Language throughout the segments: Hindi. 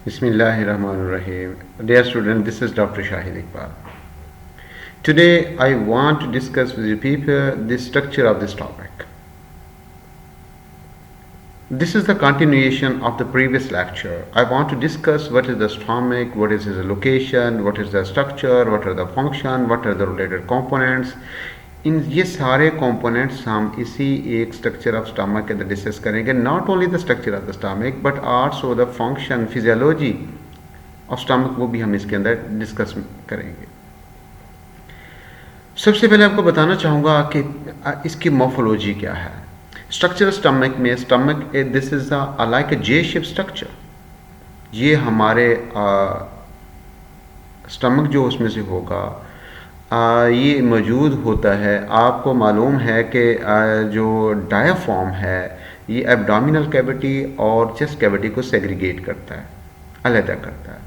Bismillahirrahmanirrahim. Dear student, this is Dr. Shahid Iqbal. Today I want to discuss with you people the structure of this topic. This is the continuation of the previous lecture. I want to discuss what is the stomach, what is its location, what is the structure, what are the function, what are the related components. इन ये सारे कंपोनेंट्स हम इसी एक स्ट्रक्चर ऑफ स्टमक के अंदर डिस्कस करेंगे. Not only the structure of the stomach but also the function physiology of stomach, वो भी हम इसके अंदर डिस्कस करेंगे. सबसे पहले आपको बताना चाहूँगा कि इसकी मॉर्फोलॉजी क्या है. स्ट्रक्चर स्टमक में stomach this is like a J shape structure. ये हमारे स्टमक जो उसमें से होगा ये मौजूद होता है. आपको मालूम है कि जो डायाफ्राम है ये एब्डोमिनल कैविटी और चेस्ट कैविटी को सेग्रीगेट करता है, अलग करता है.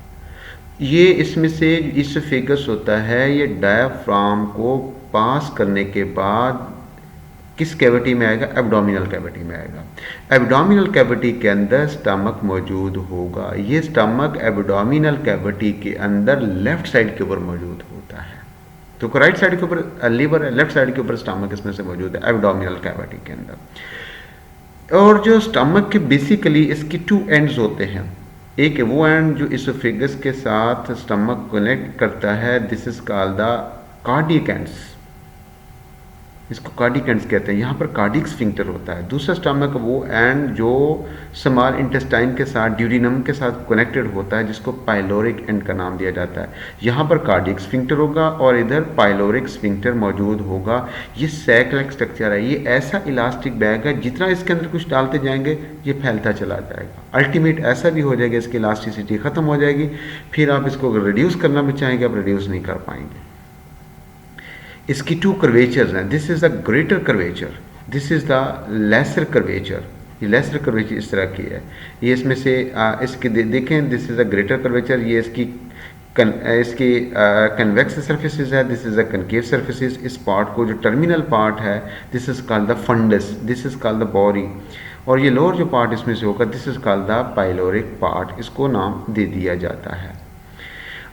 ये इसमें से इसोफेगस होता है, ये डायाफ्राम को पास करने के बाद किस कैविटी में आएगा? एब्डोमिनल कैविटी में आएगा. एब्डोमिनल कैविटी के अंदर स्टमक मौजूद होगा. ये स्टमक एब्डोमिनल कैविटी के अंदर लेफ्ट साइड के ऊपर मौजूद होता है. तो राइट साइड के ऊपर लीवर है, लेफ्ट साइड के ऊपर स्टमक इसमें से मौजूद है एब्डोमिनल कैविटी के अंदर. और जो स्टमक के बेसिकली इसकी टू एंड्स होते हैं. एक वो एंड जो इसोफेगस के साथ स्टमक कनेक्ट करता है, this is called the cardiac ends. इसको कार्डियक एंड्स कहते हैं. यहाँ पर कार्डियक स्फिंक्टर होता है. दूसरा स्टमक वो एंड जो स्मॉल इंटेस्टाइन के साथ ड्यूडिनम के साथ कनेक्टेड होता है, जिसको पाइलोरिक एंड का नाम दिया जाता है. यहाँ पर कार्डियक स्फिंक्टर होगा और इधर पाइलोरिक स्फिंक्टर मौजूद होगा. ये सैक लाइक स्ट्रक्चर है. ये ऐसा इलास्टिक बैग है, जितना इसके अंदर कुछ डालते जाएंगे ये फैलता चला जाएगा. अल्टीमेट ऐसा भी हो जाएगा, इसकी इलास्टिसिटी खत्म हो जाएगी. फिर आप इसको अगर रिड्यूस करना भी चाहेंगे आप रिड्यूस नहीं कर पाएंगे. इसकी टू कर्वेचर्स हैं. This is the greater curvature, this is the lesser curvature. ये लेसर कर्वेचर इस तरह की है. ये इसमें से इसकी देखें, this is the greater curvature. ये इसकी कन्वेक्स सर्फेसिस है, this is the concave surfaces. इस पार्ट को जो टर्मिनल पार्ट है this is called the fundus, this is called the body. और ये लोअर जो पार्ट इसमें से होगा this is called the pyloric part. इसको नाम दे दिया जाता है.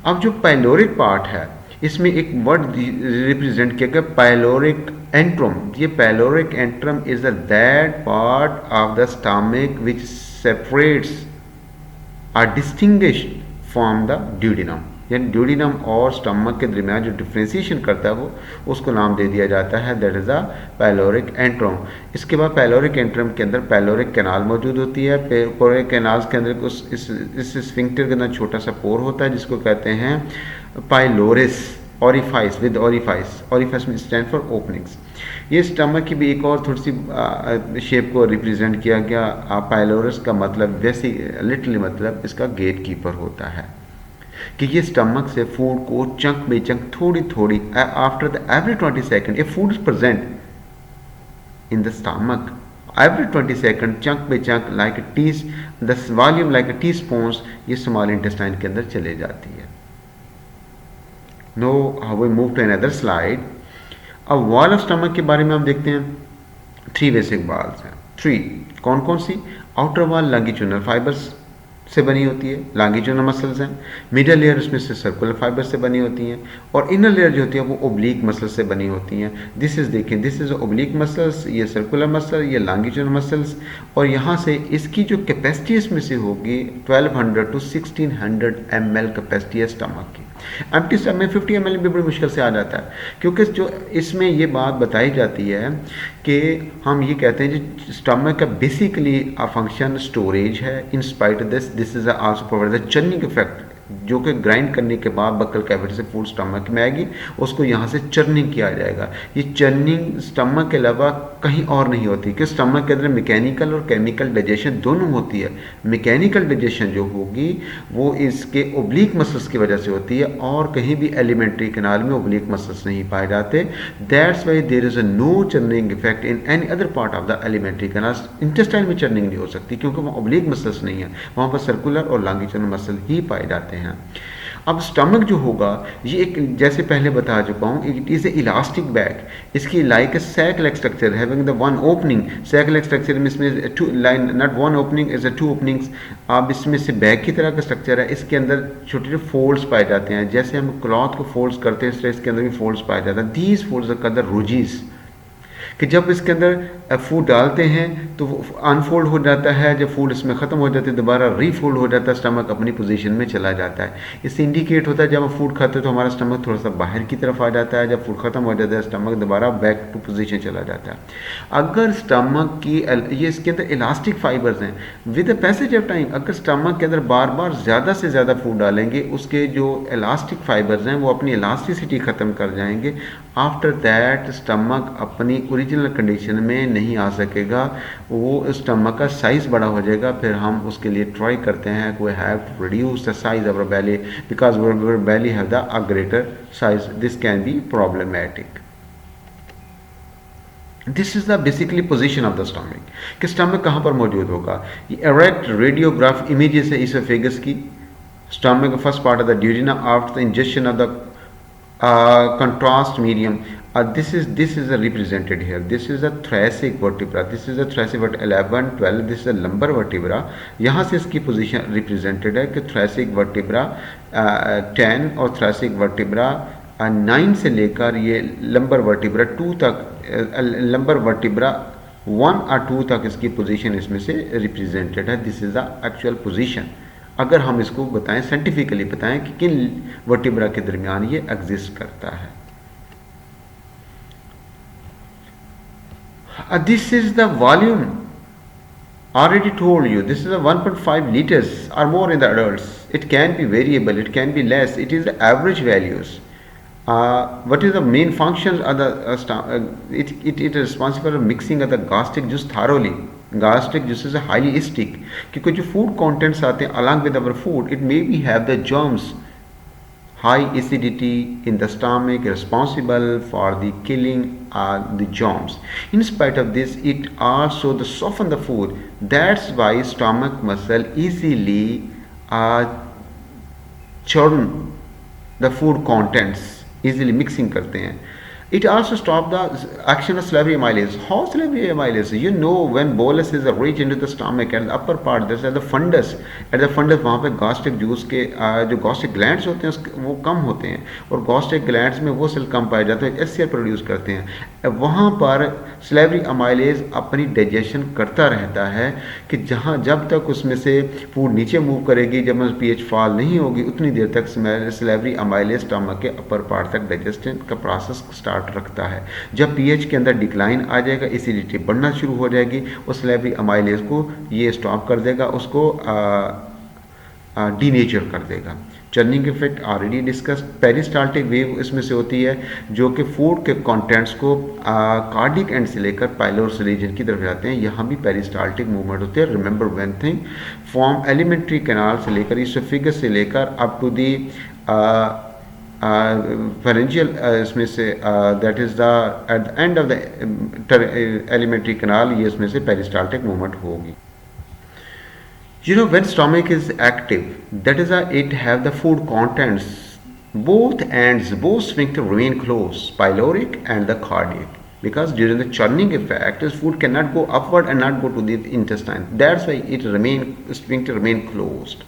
अब जो पाइलोरिक पार्ट है इसमें एक वर्ड रिप्रेजेंट किया गया, पाइलोरिक एंट्रम. ये pyloric antrum is that part of the stomach which separates or distinguished from the duodenum. यानी ड्यूडिनम और स्टमक के दरमियान जो डिफ्रेंसिएशन करता है वो उसको नाम दे दिया जाता है, that is the pyloric antrum. इसके बाद पाइलोरिक एंट्रम के अंदर पाइलोरिक कैनाल मौजूद होती है. पाइलोरिक कैनाल्स के अंदर इस स्फिंक्टर के अंदर छोटा सा पोर होता है जिसको कहते हैं पाइलोरिस ऑरिफाइस विद ऑरिफाइस. ऑरिफाइस में स्टैंड फॉर ओपनिंग्स. ये स्टमक की भी एक और थोड़ी सी शेप को रिप्रेजेंट किया गया. पाइलोरिस का मतलब वैसे लिटरली मतलब इसका गेट कीपर होता है कि ये स्टमक से फूड को चंक बाई चंक थोड़ी थोड़ी after the every 20 second A food is present in the stomach. Every 20 seconds, chunk by chunk, like a tea, the volume like a teaspoons, ये स्मॉल इंटेस्टाइन के अंदर चले जाती है. Now we move to another slide. अब वॉल ऑफ स्टमक के बारे में हम देखते हैं. 3 बेसिक वॉल्स हैं. 3 कौन कौन सी? आउटर वॉल लॉन्गिट्यूडनल फाइबर्स से बनी होती है, लॉन्गिट्यूडनल मसल्स हैं. मिडल लेयर उसमें से सर्कुलर फाइबर से बनी होती हैं. और इनर लेयर जो होती है वो ओब्लिक मसल से बनी होती हैं. दिस इज देखें, दिस इज ओब्लिक मसल्स, ये सर्कुलर मसल, ये लॉन्गिट्यूडनल मसल्स. और यहाँ से इसकी जो कैपेसिटी इसमें से होगी 1200 to 1600 ml कैपेसिटी है स्टमक की. एम्प्टी स्टमक में 50 ml भी बड़ी मुश्किल से आ जाता है, क्योंकि जो इसमें ये बात बताई जाती है कि हम ये कहते हैं कि स्टमक का बेसिकली फंक्शन स्टोरेज है. In spite of this is also provide the churning effect, जो कि ग्राइंड करने के बाद बक्कल कैविटी से फूड स्टमक में आएगी, उसको यहाँ से चर्निंग किया जाएगा. ये चर्निंग स्टमक के अलावा कहीं और नहीं होती, कि स्टमक के अंदर मैकेनिकल और केमिकल डाइजेशन दोनों होती है. मैकेनिकल डाइजेशन जो होगी वो इसके ओब्लिक मसल्स की वजह से होती है, और कहीं भी एलिमेंट्री कैनाल में ओब्लिक मसल्स नहीं पाए जाते. That's why there is a no churning effect in any other part of the alimentary canal. Intestine में चर्निंग नहीं हो सकती क्योंकि वहाँ ओब्लिक मसल्स नहीं है, वहाँ पर सर्कुलर और लॉन्गिट्यूडनल मसल ही पाए जाते हैं. अब स्टमक जो होगा ये एक, जैसे पहले बता चुका हूँ, it is a elastic bag. इसकी like a sac like structure having the one opening. Sac like structure में इसमें two line, not one opening, is a two openings. अब इसमें से बैग की तरह का स्ट्रक्चर है। इसके अंदर छोटे छोटे फोल्ड्स पाए जाते हैं, जैसे हम क्लॉथ को फोल्ड्स करते हैं इस तरह इसके अंदर भी फोल्ड्स पाए जाते हैं। These folds are called the rugae, कि जब इसके अंदर फूड डालते हैं तो वो अनफोल्ड हो जाता है, जब फूड इसमें ख़त्म हो जाती है दोबारा रीफोल्ड हो जाता है, स्टमक अपनी पोजीशन में चला जाता है। इससे इंडिकेट होता है जब हम फूड खाते हैं तो हमारा स्टमक थोड़ा सा बाहर की तरफ आ जाता है, जब फूड ख़त्म हो जाता है स्टमक दोबारा बैक टू पोजीशन चला जाता है। अगर स्टमक की ये इसके अंदर इलास्टिक फाइबर्स हैं, with the passage of time अगर स्टमक के अंदर बार बार ज़्यादा से ज़्यादा फूड डालेंगे, उसके जो इलास्टिक फाइबर्स हैं वो अपनी इलास्टिसिटी ख़त्म कर जाएंगे। आफ्टर दैट स्टमक अपनी ओरिजिनल कंडीशन में नहीं आ सकेगा, वो स्टमक का साइज़ बड़ा हो जाएगा। फिर हम उसके लिए ट्राई करते हैं we have to reduce the size of our belly because our belly have the a greater size. This can be problematic. This is the basically position of the stomach, कि स्टमक कहाँ पर मौजूद होगा। ये डायरेक्ट रेडियोग्राफ इमेजेस है इसोफेगस की। Stomach first part of the duodenum after the injection of the contrast medium. This is represented here. This is a thoracic vertebra. This is a thoracic vertebra 11, 12. This is a lumbar vertebra. यहाँ से इसकी पोजीशन रिप्रेजेंटेड है कि thoracic vertebra 10 और thoracic vertebra 9 से लेकर ये lumbar vertebra 2 तक, lumbar vertebra 1 और 2 तक इसकी पोजीशन इसमें से रिप्रेजेंटेड है। This is the actual position. अगर हम इसको बताएं, साइंटिफिकली बताएं कि किन वर्टिब्रा के दरमियान ये एग्जिस्ट करता है। This is the volume, already told you, this is a 1.5 liters or more in the adults. It can be variable, it can be less, it is the average values. What is the main functions of the it is responsible for mixing of the gastric juice thoroughly. Gastric juice is highly acidic, क्योंकि जो फूड कंटेंट्स आते हैं along with our food, it may be have the germs, high acidity in the stomach responsible for the killing the germs. In spite of this, it also the soften the food. That's why stomach muscle easily churn the food contents, easily mixing करते हैं। It also stops the action of salivary amylase. How salivary amylase? You know, when bolus is reached into the stomach and the upper part, there's the fundus. At the fundus वहाँ पे gastric juice के जो gastric glands होते हैं वो कम होते हैं, और gastric glands में वो सेल कम पाए जाते हैं, HCl प्रोड्यूस करते हैं। वहाँ पर salivary amylase अपनी डाइजेशन करता रहता है, कि जहाँ जब तक उसमें से फूड नीचे मूव करेगी, जब pH फॉल नहीं होगी, उतनी देर तक salivary amylase स्टमक के अपर पार्ट तक डाइजेशन का प्रोसेस स्टार्ट रखता है। जब पीएच के अंदर डिक्लाइन आ जाएगा, एसिडिटी बढ़ना शुरू हो जाएगी, उस salivary amylase को ये स्टॉप कर देगा, उसको डीनेचर कर देगा। Churning effect already discuss. Peristaltic wave इसमें से होती है जो कि फूड के कंटेंट्स को कार्डिक एंड से लेकर पाइलोरस रीजन की तरफ जाते हैं। यहाँ भी पेरिस्टाल्टिक मूवमेंट होते हैं। Remember one thing, form alimentary canal से लेकर इसोफेगस से लेकर अप टू दी pharyngeal इसमें say that is the at the end of the alimentary canal, ये इसमें से पेरिस्टाल्टिक मूवमेंट होगी। You know, when stomach is active, that is it have the food contents, both ends, both sphincter remain closed, pyloric and the cardiac, because during the churning effect, this food cannot go upward and not go to the intestine. That's why sphincter remain closed.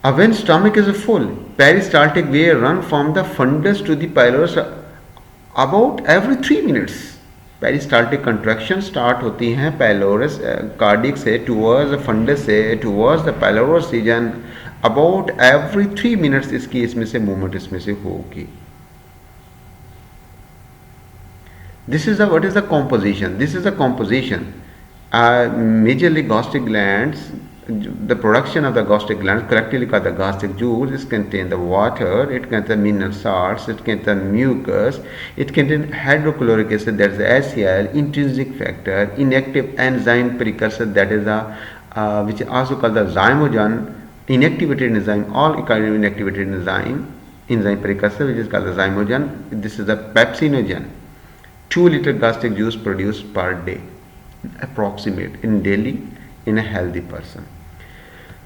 When stomach is full, peristaltic way run from the fundus to the pylorus about every 3 minutes. Peristaltic contraction start होती हैं पाइलोरस कार्डिक से टूवर्ड्स द फंडस से towards the pylorus region, about every 3 minutes इसकी इसमें से मूवमेंट इसमें से होगी। This is the what is the composition, this is the composition majorly gastric glands. The production of the gastric glands, collectively called the gastric juice, is contain the water, it contains mineral salts, it contains mucus, it contains hydrochloric acid, that is the HCl, intrinsic factor, inactive enzyme precursor, that is the which is also called the zymogen, inactivated enzyme, all kind of inactivated enzyme precursor, which is called the zymogen. This is the pepsinogen. 2 liter gastric juice produced per day, approximate in daily in a healthy person.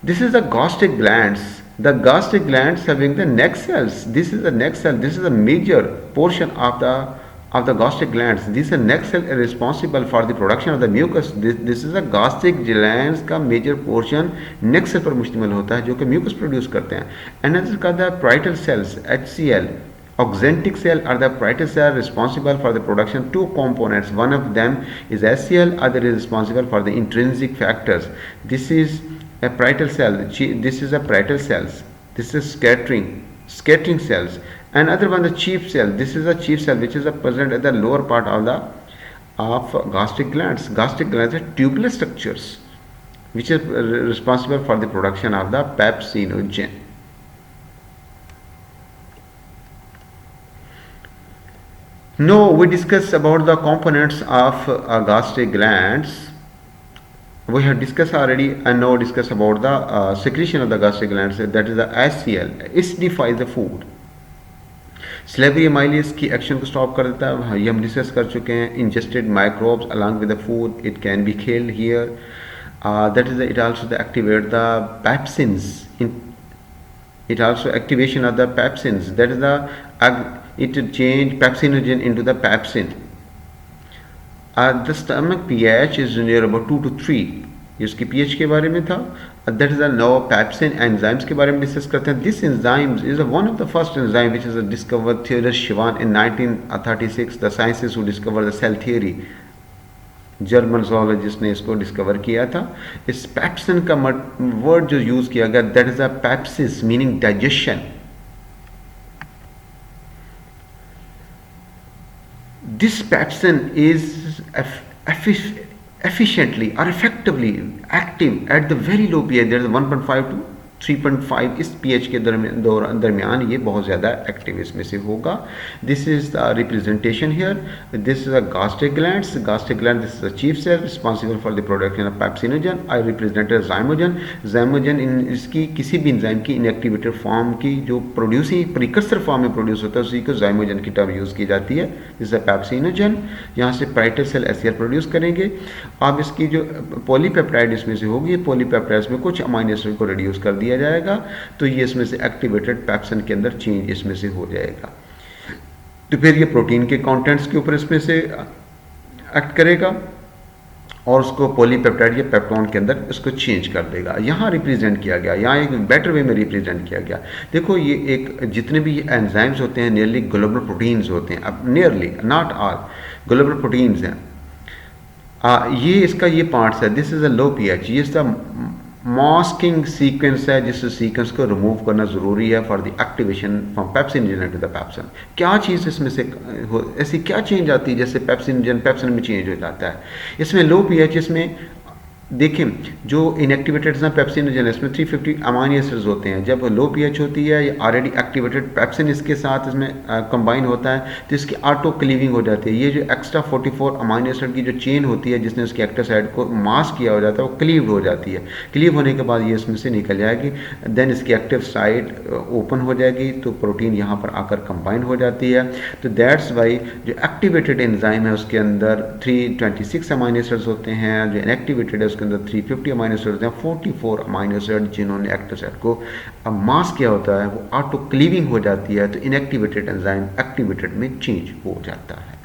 This is the gastric glands The gastric glands having the neck cells. This is the neck cell. This is a major portion of the gastric glands. These are neck cell are responsible for the production of the mucus. This is a gastric glands का major portion neck cell पर मुश्तमिल होता है जो कि mucus produce करते हैं. Another का the parietal cells HCl. Oxyntic cell are the parietal cell responsible for the production two components. One of them is HCl, other is responsible for the intrinsic factors. This is a parietal cell. This is a parietal cells. This is scattering cells. Another one the chief cell. This is a chief cell which is present at the lower part of gastric glands. Gastric glands are tubular structures which is responsible for the production of the pepsinogen. Now we discuss about the components of gastric glands. We have discussed already and now discuss about the secretion of the gastric glands, that is the HCl. It defies the food. Salivary amylase की एक्शन को स्टॉप कर देता है, ये हम डिस्कस कर चुके हैं. Ingested microbes along with the food, it can be killed here. That is it also activate the pepsins. It also activation of the pepsins. That is it change pepsinogen into the pepsin. The stomach pH is near about 2 to 3. इसकी pH के बारे में था. That is the now pepsin enzymes के बारे में डिस्कस करते हैं. This enzymes is one of the first enzyme which is discovered Theodor Schwann in 1936. The scientists who discovered the cell theory, German zoologist ने इसको डिस्कवर किया था. इस pepsin का वर्ड जो यूज किया गया, that is a pepsis meaning digestion. This pepsin is efficiently or effectively active at the very low pH. There is 1.5 to 3.5 इस pH के दरमियान ये बहुत ज़्यादा एक्टिव इसमें से होगा. This is the representation here. This is a gastric glands. Gastric gland, this is the chief cell responsible for the production of pepsinogen. I represented zymogen. Zymogen इन इसकी किसी भी इंजाइम की इनएक्टिवेटेड फॉर्म की जो प्रोड्यूसिंग प्रिकर्सर फॉर्म में प्रोड्यूस होता है उसी को zymogen की टर्म यूज़ की जाती है. This is pepsinogen. यहाँ से parietal cell HCl प्रोड्यूस करेंगे. अब इसकी जो पॉलीपेप्टाइड इसमें से होगी, पॉलीपेप्टाइड्स में कुछ अमाइनो एसिड को रिड्यूस कर दिया जाएगा तो ये इसमें से एक्टिवेटेड पेप्सिन के अंदर चेंज इसमें से हो जाएगा. तो फिर ये प्रोटीन के कंटेंट्स के ऊपर इसमें से एक्ट करेगा और उसको पॉलीपेप्टाइड या पेप्टोन के अंदर इसको चेंज कर देगा. यहाँ रिप्रेजेंट किया गया, यहाँ एक बेटर वे में रिप्रेजेंट किया गया. देखो ये एक जितने भी एंजाइम्स होते हैं नियरली ग्लोबल प्रोटीन्स होते हैं. अब nearly not all global proteins हैं. ये इसका ये पार्ट्स है. This is a low pH. ये इसका मास्किंग सीक्वेंस है जिस सीक्वेंस को रिमूव करना ज़रूरी है for the activation from pepsinogen to the pepsin. क्या चीज़ इसमें से ऐसी क्या चेंज आती है जैसे पेप्सिनोजन पेप्सिन में चेंज हो जाता है. इसमें लो पीएच इसमें देखें जो इनएक्टिवेटेड ना पेप्सिनोजन इसमें 350 अमाइनो एसिड्स होते हैं. जब लो पीएच होती है ये ऑलरेडी एक्टिवेटेड पेप्सिन इसके साथ इसमें कंबाइन होता है तो इसकी ऑटो क्लीविंग हो जाती है. ये जो एक्स्ट्रा 44 अमाइनो एसिड की जो चेन होती है जिसने उसकी एक्टिव साइड को मास्क किया हो जाता है वो क्लीव हो जाती है. क्लीव होने के बाद ये इसमें से निकल जाएगी. देन इसकी एक्टिव साइड ओपन हो जाएगी तो प्रोटीन यहाँ पर आकर कंबाइन हो जाती है. तो दैट्स वाई जो एक्टिवेटेड एंजाइम है उसके अंदर 326 अमाइनो एसिड्स होते हैं. जो इनएक्टिवेटेड है उसके अंदर 350 अमाइनो एसिड्स हैं. 44 अमाइनो एसिड जिन्होंने एक्टिव साइड को मास्क किया होता है वो ऑटो क्लीविंग हो जाती है तो इनएक्टिवेटेड एंजाइम एक्टिवेटेड में चेंज हो जाता है.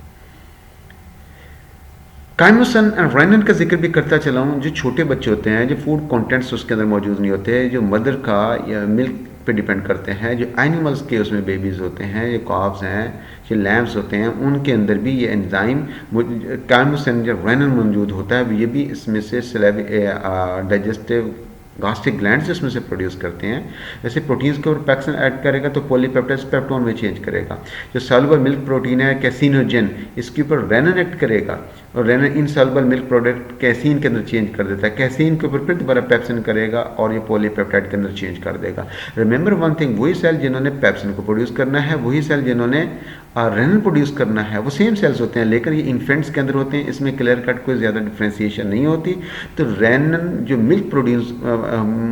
काइमोसन एंड रेनिन का जिक्र भी करता चला हूँ. जो छोटे बच्चे होते हैं जो फूड कंटेंट्स उसके अंदर मौजूद नहीं होते, जो मदर का या मिल्क पे डिपेंड करते हैं, जो एनिमल्स के उसमें बेबीज़ होते हैं, जो कॉव्स हैं, जो लैम्स होते हैं, उनके अंदर भी ये एंजाइम काइमोसन जो रेनिन मौजूद होता है ये भी इसमें से डाइजेस्टिव गास्ट्रिक ग्लैंड्स इसमें से प्रोड्यूस करते हैं. जैसे प्रोटीन्स के ऊपर पेप्सिन ऐड करेगा तो पॉलीपेप्टाइड्स पेप्टोन में चेंज करेगा. जो सॉल्युबल मिल्क प्रोटीन है कैसिनोजन इसके ऊपर रेनिन एक्ट करेगा और rennin insoluble milk product casein के अंदर चेंज कर देता है. कैसीन के ऊपर फिर दोबारा पेप्सिन करेगा और ये पॉलीपेप्टाइड के अंदर चेंज कर देगा. रिमेंबर वन थिंग, वही सेल जिन्होंने पेप्सिन को प्रोड्यूस करना है, वही सेल जिन्होंने रेनिन प्रोड्यूस करना है, वो सेम सेल्स होते हैं लेकिन ये इन्फेंट्स के अंदर होते हैं. इसमें क्लियर कट कोई ज़्यादा डिफ्रेंसिएशन नहीं होती. तो रेनिन जो मिल्क प्रोड्यूस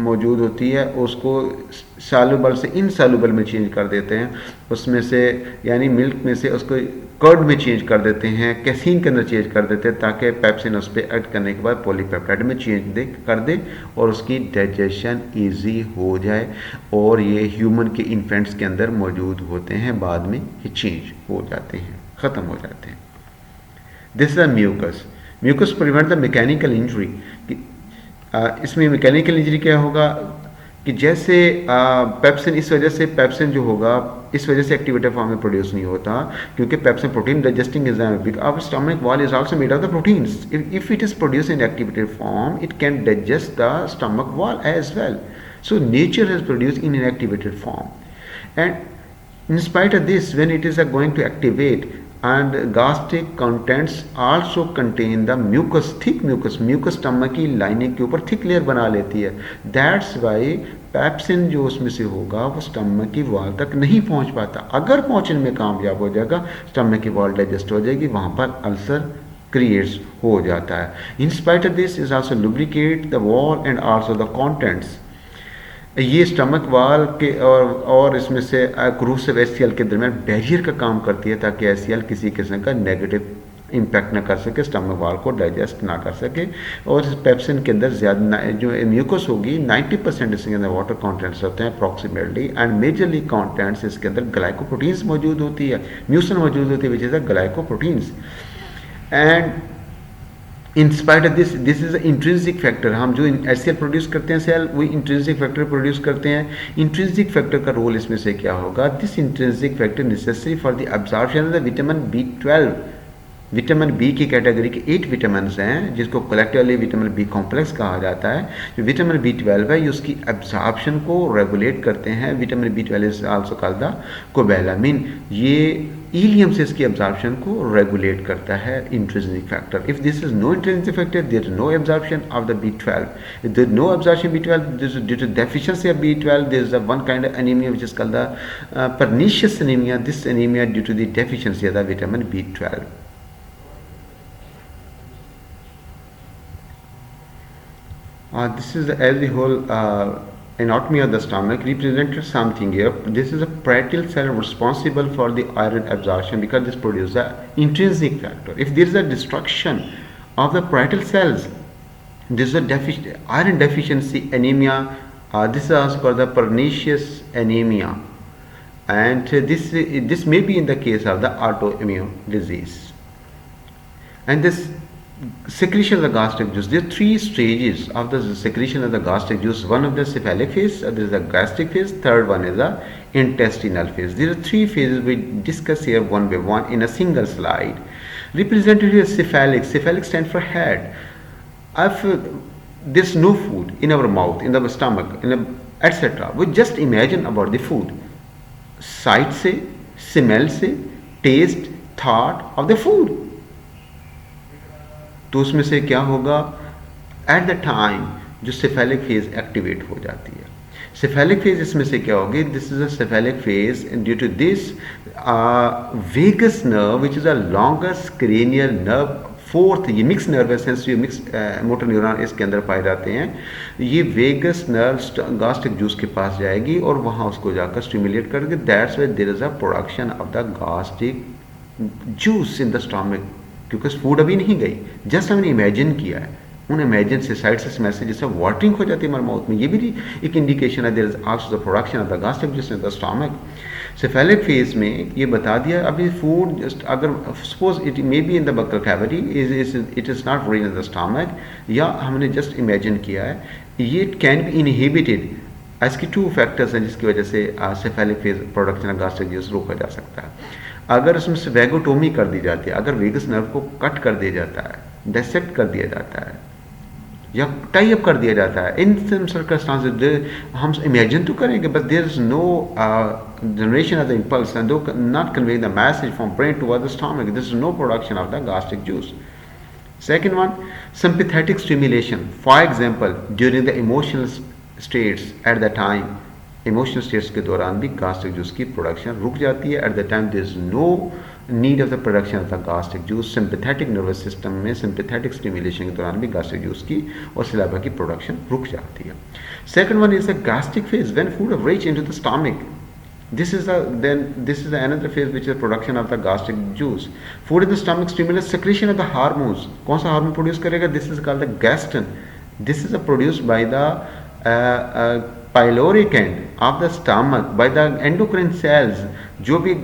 मौजूद होती है उसको सॉल्युबल से इनसॉल्युबल में चेंज कर देते हैं, उसमें से यानी मिल्क में से उसको कर्ड में चेंज कर देते हैं, कैसीन के अंदर चेंज कर देते हैं, ताकि पेप्सिन उस पर एक्ट करने के बाद पॉलीपेप्टाइड में चेंज कर दे और उसकी डाइजेशन इजी हो जाए। और ये ह्यूमन के इन्फेंट्स के अंदर मौजूद होते हैं, बाद में ये चेंज हो जाते हैं, ख़त्म हो जाते हैं। This is a mucus. Mucus prevent the mechanical injury. इसमें मैकेनिकल इंजरी क्या होगा कि जैसे पेप्सिन, इस वजह से पेप्सिन जो होगा इस वजह से एक्टिवेटेड फॉर्म में प्रोड्यूस नहीं होता, क्योंकि pepsin protein digesting enzyme, our stomach wall is also made of the proteins. If it is produce inactivated form it can digest the stomach wall as well. So nature has produced in an activated form, and in spite of this, when it is going to activate, and gastric contents also contain the mucus, thick mucus, mucus stomach की लाइनिंग के ऊपर थिक लेयर बना लेती है। That's why पेप्सिन जो उसमें से होगा वो स्टमक की वॉल तक नहीं पहुंच पाता। अगर पहुंचने में कामयाब हो जाएगा, स्टमक की वॉल डाइजेस्ट हो जाएगी, वहां पर अल्सर क्रिएट्स हो जाता है। In spite of this is also lubricate the wall and also the contents. ये स्टमक वाल के और इसमें से क्रूसिव एचसीएल के दरमियान बैरियर का काम करती है, ताकि एचसीएल किसी किस्म का नेगेटिव इम्पैक्ट ना कर सके, स्टमक वाल को डाइजेस्ट ना कर सके। और इस पेप्सिन के अंदर ज़्यादा जो म्यूकस होगी 90% इसके अंदर वाटर कॉन्टेंट्स होते हैं अप्रॉक्सीमेटली, एंड मेजरली कॉन्टेंट्स इसके अंदर ग्लाइकोप्रोटीन्स मौजूद होती है, म्यूसिन मौजूद होती है, which is the glycoproteins. And in spite of this is intrinsic factor. हम जो एचसीएल प्रोड्यूस करते हैं सेल, वो इंट्रिंसिक फैक्टर प्रोड्यूस करते हैं। इंट्रिंसिक फैक्टर का रोल इसमें से क्या होगा? This intrinsic factor necessary for the absorption of the vitamin B12। Vitamin B की कैटेगरी के 8 विटामिन हैं, जिसको कलेक्टिवली विटामिन बी कॉम्प्लेक्स कहा जाता है। जो विटामिन B12 है, ये उसकी एब्जॉर्प्शन को रेगुलेट करते हैं। Vitamin B12 is also called the cobalamin. ये इलियम से इसकी एब्जॉर्प्शन को रेगुलेट करता है, intrinsic factor. If this is no intrinsic factor, there is no absorption of the B12। If there is no absorption B12, this is due to deficiency of B12, there is one kind of anaemia which is called the pernicious anemia. This anemia due to the deficiency of the vitamin B12. This is as the whole anatomy of the stomach represented something here. This is a parietal cell responsible for the iron absorption, because this produces the intrinsic factor. If there is a destruction of the parietal cells, this is a iron deficiency anemia. This is also called the pernicious anemia, and this may be in the case of the autoimmune disease. And this secretion of the gastric juice, there are 3 stages of the secretion of the gastric juice. One of the cephalic phase, there is the gastric phase, third one is the intestinal phase. There are 3 phases we discuss here one by one in a single slide. Represented here cephalic. Cephalic stands for head. If there's no food in our mouth, in our stomach, etc., we just imagine about the food. Sight से, smell से, taste, thought of the food. तो उसमें से क्या होगा? एट द टाइम जो सेफेलिक फेज एक्टिवेट हो जाती है। सेफेलिक फेज इसमें से क्या होगी? This is a cephalic phase, due to this vagus nerve which is a longest cranial nerve, fourth, ये मिक्स नर्व है, सेंसरी मिक्स मोटर न्यूरॉन इसके अंदर पाए जाते हैं। ये वेगस नर्व गास्ट्रिक जूस के पास जाएगी और वहाँ उसको जाकर स्टिमुलेट करके, that's why there is a production of the gastric juice in the stomach, क्योंकि फूड अभी नहीं गई, जस्ट हमने इमेजिन किया है। उन इमेजिन से साइड से मैसेज जैसे वाटरिंग हो जाती है हमारे माउथ में, ये भी एक इंडिकेशन है there is also the production of the gastric juice in the stomach. Cephalic phase में ये बता दिया, अभी फूड जस्ट अगर suppose it may be in the buccal cavity, it is not reach in the stomach, या हमने जस्ट इमेजिन किया है, ये कैन बी इनहिबिटेड। इसकी 2 फैक्टर्स हैं जिसकी वजह से cephalic phase production of gastric juice रोका जा सकता है। अगर उसमें से वेगोटोमी कर दी जाती है, अगर वेगस नर्व को कट कर दिया जाता है, डिसेक्ट कर दिया जाता है, या टाई अप कर दिया जाता है, इन सम सर्कमस्टांसेस हम इमेजिन तो करेंगे, but there is no generation of the impulse and not conveying the message from brain toward the stomach, this is no production of the gastric juice. Second one, sympathetic stimulation. For example, during the emotional states at the time, emotional states के दौरान भी गास्ट्रिक जूस की प्रोडक्शन रुक जाती है। At the time there is no need of the production of the gastric juice, sympathetic nervous system में सिंपैथेटिक स्टिमुलेशन के दौरान भी गास्ट्रिक जूस की और सलाइवा की प्रोडक्शन रुक जाती है। Second one is the gastric phase when food reach into the stomach. This is the another phase which is production of the gastric juice. Food in the stomach stimulates secretion of the hormones. कौन सा हार्मोन प्रोड्यूस करेगा? This is called the gastrin. This is produced by the pyloric end of the stomach by the endocrine cells. जो भी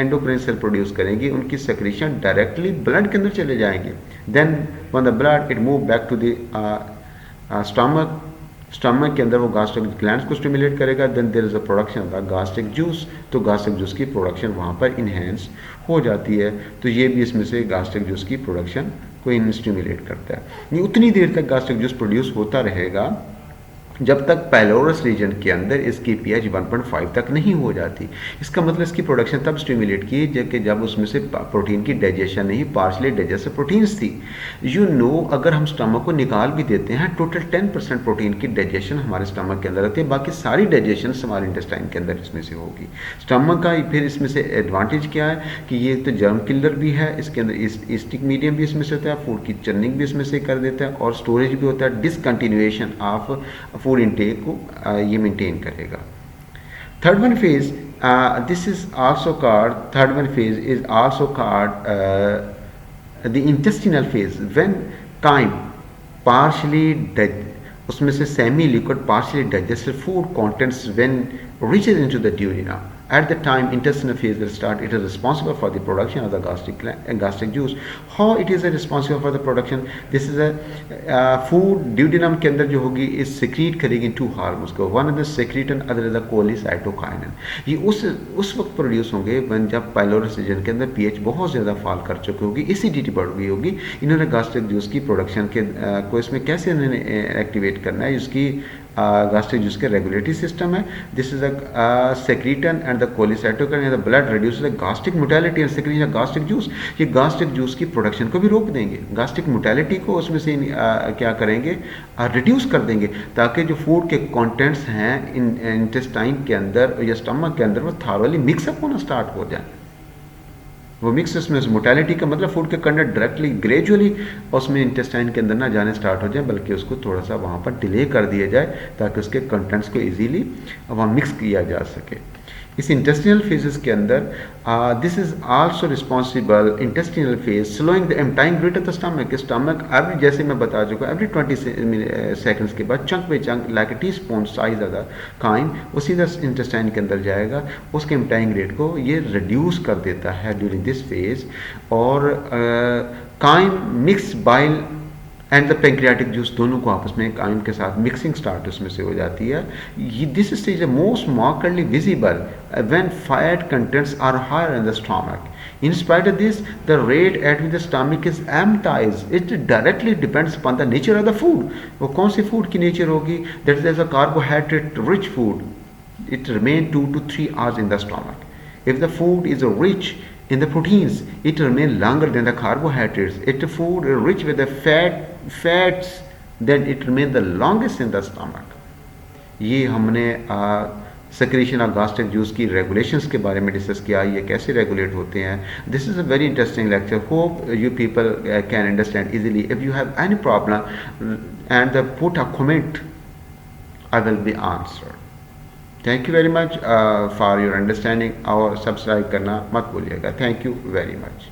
endocrine cell प्रोड्यूस करेंगी उनकी secretion directly blood के अंदर चले जाएंगे. Then when the blood it move back to the stomach के अंदर वो गास्ट्रिक ग्लैंड्स को स्टिमुलेट करेगा, then there is a production of the gastric juice, तो गास्ट्रिक जूस की प्रोडक्शन वहाँ पर इन्हेंस हो जाती है। तो ये भी इसमें से गास्ट्रिक जूस की प्रोडक्शन को स्टिमुलेट करता है। ये उतनी देर तक गास्ट्रिक जूस प्रोड्यूस होता रहेगा जब तक पाइलोरस रीजन के अंदर इसकी पीएच 1.5 तक नहीं हो जाती। इसका मतलब इसकी प्रोडक्शन तब स्टिमुलेट की जब उसमें से प्रोटीन की डाइजेशन नहीं, पार्शली डाइजेस्टेड प्रोटीन्स थी। अगर हम स्टमक को निकाल भी देते हैं, टोटल 10% प्रोटीन की डाइजेशन हमारे स्टमक के अंदर रहती है, बाकी सारी डाइजेशन हमारे इंटेस्टाइन के अंदर इसमें से होगी। स्टमक का फिर इसमें से एडवांटेज क्या है कि ये तो जर्म किलर भी है, इसके अंदर ईस्टिक मीडियम भी इसमें से होता है, फूड की चर्निंग भी इसमें से कर देता है और स्टोरेज भी होता है। डिसकंटिन्यूएशन ऑफ फूड इंटेक को ये मेंटेन करेगा। Third one phase this is also called third one phase is also called the intestinal phase when chyme partially उसमें से semi liquid partially digested food contents when reaches into the duodenum. At the time intestinal phase will start, it is responsible for the production of the gastric juice. How it is responsible for the production? This is a food duodenum के अंदर जो होगी इस secrete करेगी two hormones को, one is the secretin, other is the cholecytokinin. ये उस वक्त प्रोड्यूस होंगे जब पाइलोरस रीजन के अंदर pH बहुत ज़्यादा फॉल कर चुकी होगी, एसिडिटी बढ़ गई होगी। इन्होंने गास्ट्रिक जूस की प्रोडक्शन के को इसमें कैसे इन्होंने एक्टिवेट करना है, इसकी gastric juice के regulatory system है। This is a secretin and the cholecytokinin in the blood reduces the gastric motility and secretion of gastric juice। ये gastric juice की production को भी रोक देंगे, gastric motility को उसमें से क्या करेंगे, रिड्यूस कर देंगे, ताकि जो फूड के कंटेंट्स हैं इंटेस्टाइन के अंदर या स्टमक के अंदर वो थारोली मिक्सअप होना स्टार्ट हो जाए। वो मिक्स उसमें मोटेलिटी का मतलब फूड के कंटेंट डायरेक्टली ग्रेजुअली उसमें इंटेस्टाइन के अंदर ना जाने स्टार्ट हो जाए, बल्कि उसको थोड़ा सा वहाँ पर डिले कर दिया जाए ताकि उसके कंटेंट्स को इजीली वहाँ मिक्स किया जा सके। इस इंटेस्टिनल फेजेस के अंदर this is also responsible intestinal phase slowing the emptying rate of the stomach every, जैसे मैं बता चुका एवरी 20 सेकंड्स के बाद chunk by chunk like teaspoon size of the chyme उसी तरह इंटेस्टाइन के अंदर जाएगा, उसके एम्पटाइम रेट को ये रिड्यूस कर देता है ड्यूरिंग दिस फेज। और काइन mix bile and the pancreatic juice दोनों को आपस में काइम के साथ मिक्सिंग स्टार्ट उसमें से हो जाती है। This stage most markedly visible when fat contents are higher in the stomach. In spite of this, the rate at which the stomach is emptied, it directly depends upon the nature of the food. वो कौन सी फूड की नेचर होगी? That is a carbohydrate rich food. It remain 2 to 3 hours in the stomach. If the food is rich in the proteins, it remain longer than the carbohydrates. If the food is rich with the fats, then it remain the longest in the stomach. ये हमने सेक्रेशन ऑफ गास्ट्रिक जूस की रेगुलेशंस के बारे में डिस्कस किया, ये कैसे रेगुलेट होते हैं। This is a very interesting lecture, hope you people can understand easily. If you have any problem and put a comment, I will be answer. Thank you very much for your understanding, और सब्सक्राइब करना मत भूलिएगा। Thank you very much.